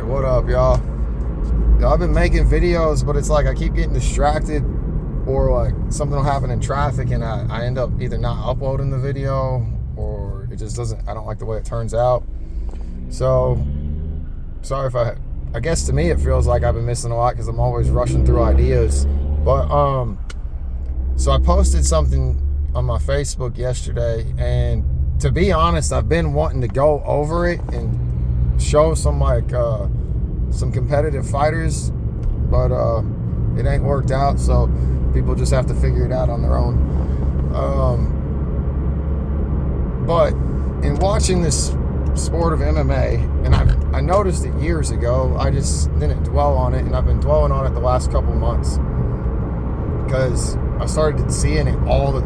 What up, y'all? I've been making videos, but it's like I keep getting distracted, or like something will happen in traffic and I end up either not uploading the video, or it just doesn't, I don't like the way it turns out. So sorry if I guess to me it feels like I've been missing a lot because I'm always rushing through ideas. But so I posted something on my Facebook yesterday, and to be honest, I've been wanting to go over it and show some some competitive fighters, but it ain't worked out, so people just have to figure it out on their own. But in watching this sport of MMA, and I noticed it years ago, I just didn't dwell on it, and I've been dwelling on it the last couple months because I started seeing it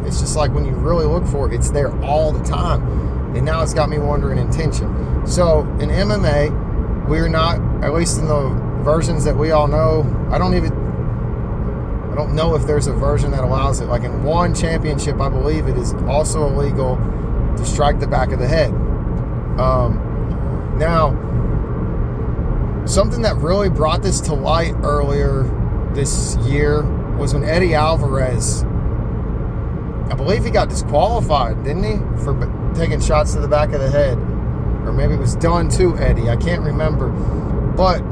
it's just like when you really look for it, it's there all the time, and now it's got me wondering intention. So in MMA, we're not, at least in the versions that we all know, I don't know if there's a version that allows it. Like in one championship, I believe it is also illegal to strike the back of the head. Now, something that really brought this to light earlier this year was when Eddie Alvarez, I believe he got disqualified, didn't he? For taking shots to the back of the head. Or maybe it was done to Eddie, I can't remember. But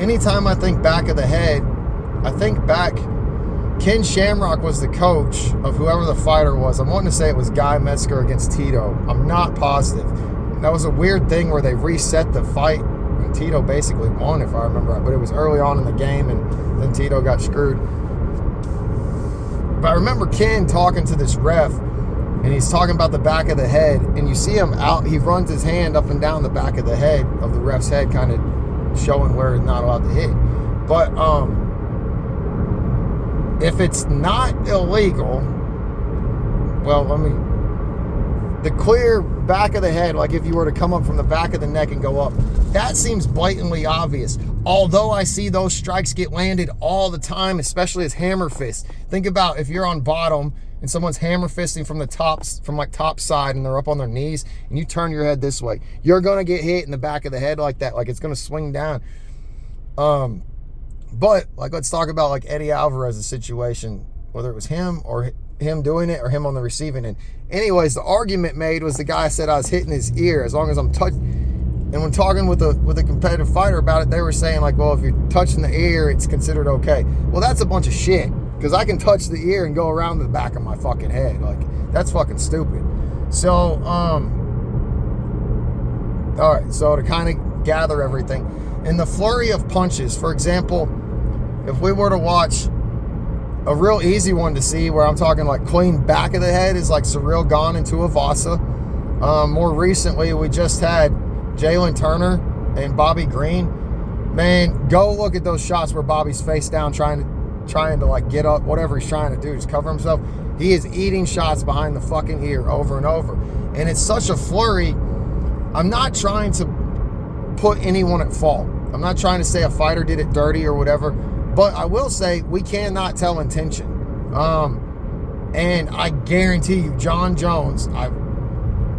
anytime I think back of the head, I think back, Ken Shamrock was the coach of whoever the fighter was. I'm wanting to say it was Guy Metzger against Tito. I'm not positive. That was a weird thing where they reset the fight, and Tito basically won, if I remember right. But it was early on in the game, and then Tito got screwed. But I remember Ken talking to this ref, and he's talking about the back of the head, and you see him out, he runs his hand up and down the back of the head, of the ref's head, kind of showing where he's not allowed to hit. But if it's not illegal, well, the clear back of the head, like if you were to come up from the back of the neck and go up, that seems blatantly obvious. Although I see those strikes get landed all the time, especially as hammer fists. Think about if you're on bottom and someone's hammer fisting from the tops, from like top side, and they're up on their knees, and you turn your head this way, you're gonna get hit in the back of the head like that, like it's gonna swing down. But like, let's talk about like Eddie Alvarez's situation, whether it was him or him doing it or him on the receiving end. Anyways, the argument made was the guy said I was hitting his ear as long as I'm touching. And when talking with a competitive fighter about it, they were saying like, well, if you're touching the ear, it's considered okay. Well, that's a bunch of shit, because I can touch the ear and go around the back of my fucking head. Like, that's fucking stupid. So, all right, so to kind of gather everything, in the flurry of punches, for example, if we were to watch a real easy one to see, where I'm talking like clean back of the head, is like Ciryl Gane and Tuivasa. More recently, we just had Jalen Turner and Bobby Green. Man, go look at those shots where Bobby's face down trying to like get up, whatever he's trying to do, just cover himself. He is eating shots behind the fucking ear over and over. And it's such a flurry. I'm not trying to put anyone at fault. I'm not trying to say a fighter did it dirty or whatever, but I will say we cannot tell intention. And I guarantee you, John Jones,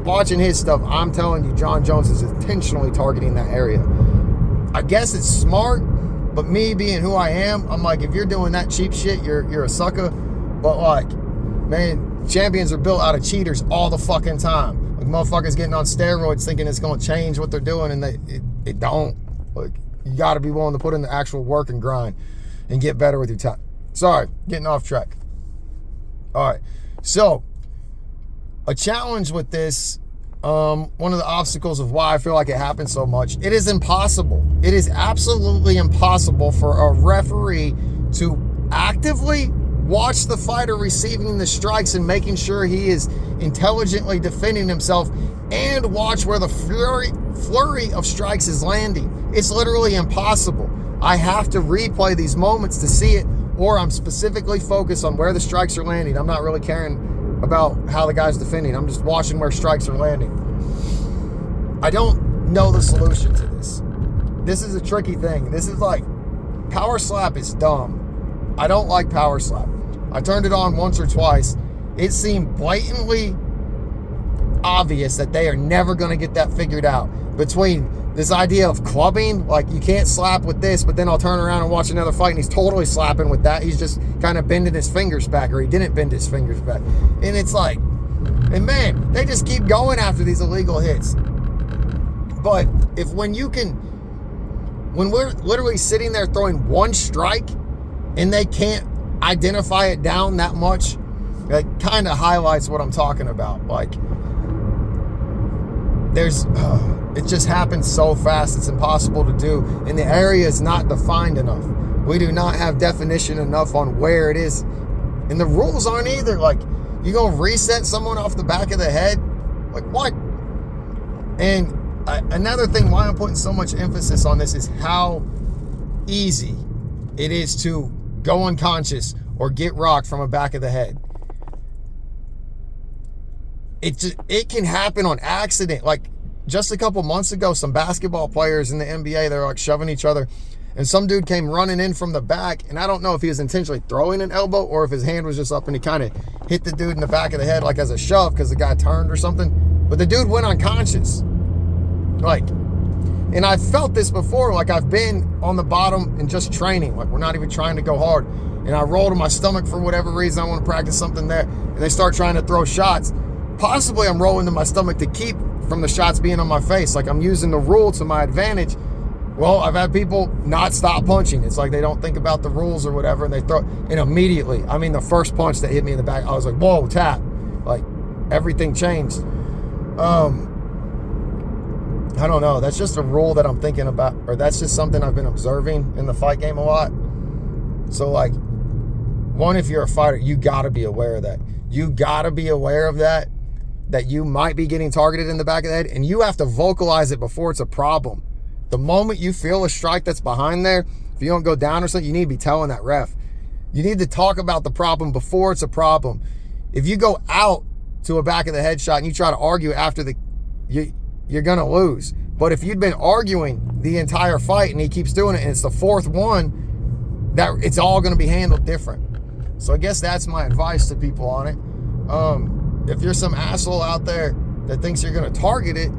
watching his stuff, I'm telling you, John Jones is intentionally targeting that area. I guess it's smart, but me being who I am, I'm like, if you're doing that cheap shit, you're a sucker. But like, man, champions are built out of cheaters all the fucking time. Like, motherfuckers getting on steroids thinking it's gonna change what they're doing, and it don't. Like, you gotta be willing to put in the actual work and grind and get better with your time. Sorry, getting off track. All right, so a challenge with this, one of the obstacles of why I feel like it happens so much, it is impossible. It is absolutely impossible for a referee to actively watch the fighter receiving the strikes and making sure he is intelligently defending himself and watch where the flurry of strikes is landing. It's literally impossible. I have to replay these moments to see it, or I'm specifically focused on where the strikes are landing. I'm not really caring about how the guy's defending. I'm just watching where strikes are landing. I don't know the solution to this. This is a tricky thing. This is like, power slap is dumb. I don't like power slap. I turned it on once or twice. It seemed blatantly obvious that they are never going to get that figured out. Between this idea of clubbing, like you can't slap with this, but then I'll turn around and watch another fight and he's totally slapping with that. He's just kind of bending his fingers back, or he didn't bend his fingers back. And it's like, and man, they just keep going after these illegal hits. But when we're literally sitting there throwing one strike and they can't identify it down that much, that kind of highlights what I'm talking about. Like, it just happens so fast, it's impossible to do, and the area is not defined enough. We do not have definition enough on where it is, and the rules aren't either. Like, you gonna reset someone off the back of the head? Like, what? And another thing why I'm putting so much emphasis on this is how easy it is to go unconscious or get rocked from a back of the head. It can happen on accident. Like, just a couple months ago, some basketball players in the NBA, they were like shoving each other, and some dude came running in from the back, and I don't know if he was intentionally throwing an elbow or if his hand was just up and he kind of hit the dude in the back of the head like as a shove because the guy turned or something. But the dude went unconscious. Like, and I've felt this before. Like, I've been on the bottom and just training. Like, we're not even trying to go hard. And I roll to my stomach for whatever reason. I want to practice something there. And they start trying to throw shots. Possibly I'm rolling to my stomach to keep from the shots being on my face. Like, I'm using the rule to my advantage. Well, I've had people not stop punching. It's like they don't think about the rules or whatever, and they throw. And immediately, I mean, the first punch that hit me in the back, I was like, whoa, tap. Like, everything changed. I don't know. That's just a rule that I'm thinking about, or that's just something I've been observing in the fight game a lot. So, like, one, if you're a fighter, you got to be aware of that. You got to be aware of that you might be getting targeted in the back of the head, and you have to vocalize it before it's a problem. The moment you feel a strike that's behind there, if you don't go down or something, you need to be telling that ref. You need to talk about the problem before it's a problem. If you go out to a back of the head shot and you try to argue after you're going to lose. But if you'd been arguing the entire fight and he keeps doing it and it's the fourth one, that it's all going to be handled different. So I guess that's my advice to people on it. If you're some asshole out there that thinks you're going to target it,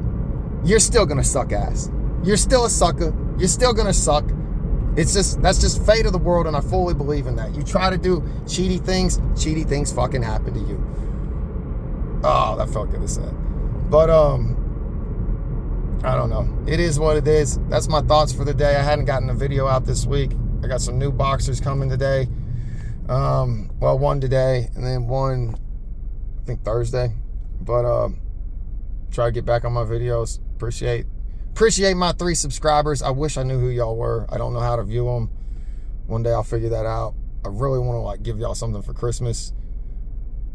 you're still going to suck ass. You're still a sucker. You're still going to suck. That's just fate of the world, and I fully believe in that. You try to do cheaty things fucking happen to you. Oh, that felt good to say. But, I don't know. It is what it is. That's my thoughts for the day. I hadn't gotten a video out this week. I got some new boxers coming today. Well, one today, and then one, I think Thursday. But, try to get back on my videos. Appreciate my 3 subscribers. I wish I knew who y'all were. I don't know how to view them. One day I'll figure that out. I really want to, like, give y'all something for Christmas.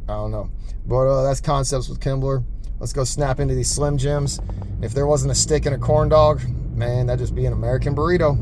I don't know. But that's Concepts with Kimbler. Let's go snap into these Slim Jims. If there wasn't a stick and a corn dog, man, that'd just be an American burrito.